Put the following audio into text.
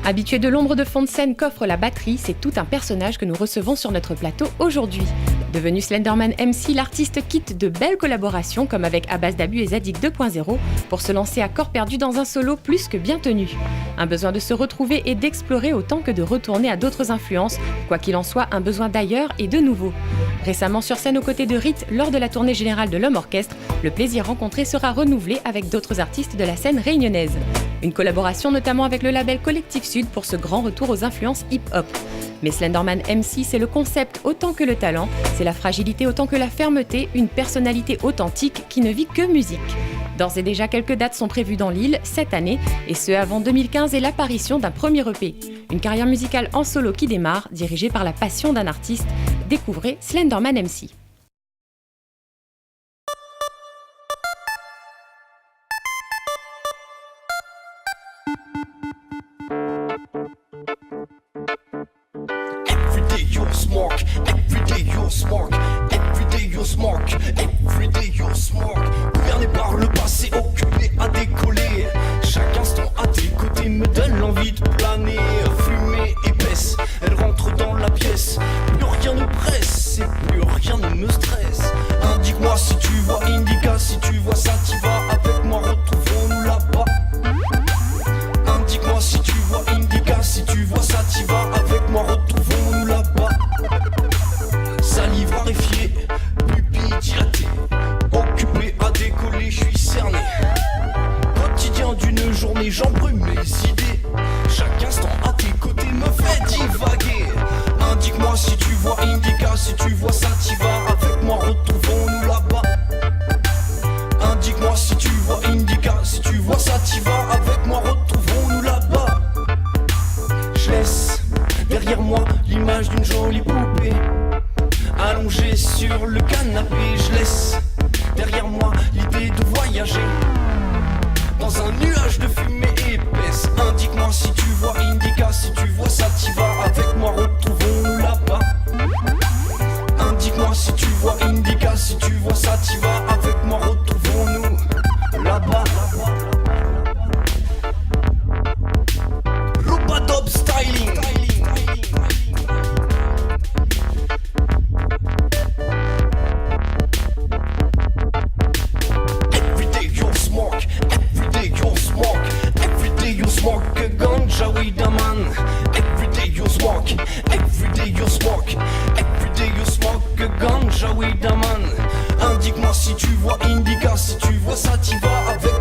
Habitué de l'ombre de fond de scène qu'offre la batterie, c'est tout un personnage que nous recevons sur notre plateau aujourd'hui. Devenu Slenderman MC, l'artiste quitte de belles collaborations comme avec Abbas Dabu et Zadig 2.0 pour se lancer à corps perdu dans un solo plus que bien tenu. Un besoin de se retrouver et d'explorer autant que de retourner à d'autres influences, quoi qu'il en soit un besoin d'ailleurs et de nouveau. Récemment sur scène aux côtés de Rit lors de la tournée générale de l'Homme Orchestre, le plaisir rencontré sera renouvelé avec d'autres artistes de la scène réunionnaise. Une collaboration notamment avec le label Collectif Sud pour ce grand retour aux influences hip-hop. Mais Slenderman MC, c'est le concept autant que le talent, c'est la fragilité autant que la fermeté, une personnalité authentique qui ne vit que musique. D'ores et déjà, quelques dates sont prévues dans l'île cette année, et ce avant 2015 et l'apparition d'un premier EP. Une carrière musicale en solo qui démarre, dirigée par la passion d'un artiste. Découvrez Slenderman MC. You'll smoke, every day you'll smoke, every day you'll smoke, every day you'll smoke. Gouverné par le passé, occupé à décoller. Chaque instant à tes côtés me donne l'envie de planer. Fumée épaisse, elle rentre dans la pièce. Plus rien ne presse, et plus rien ne me stresse. Indique-moi si tu vois Indica, si tu vois ça, t'y vas avec moi, retrouvons-nous là-bas. Indique-moi si tu vois Indica, si tu vois ça, t'y vas avec moi, retrouvons-nous là-bas. Salive raréfiée, pupille dilatée, occupé à décoller, je suis cerné. Quotidien d'une journée, j'embrume mes idées. Chaque instant à tes côtés me fait divaguer. Indique-moi si tu vois Indica, si tu vois ça, t'y vas avec moi, retrouvons-nous là-bas. Indique-moi si tu vois Indica, si tu vois ça, t'y vas avec moi, retrouvons-nous là-bas. Je laisse derrière moi l'image d'une jolie poupée allongée sur le canapé. Je laisse derrière moi l'idée de voyager dans un nuage de fumée épaisse. Indique-moi si tu vois Indica, si tu vois ça, t'y vas avec moi, retrouvons-nous là-bas. Indique-moi si tu vois Indica, si tu vois ça, t'y vas avec moi, retrouvons-nous là-bas. Robodob styling. Every day you'll smoke, every day you'll smoke, every day you'll smoke a ganja weed a man. Every day you'll smoke, every day you'll smoke, every day you'll smoke a ganja weed a man. Indique-moi si tu vois Indica, si tu vois ça, t'y vas avec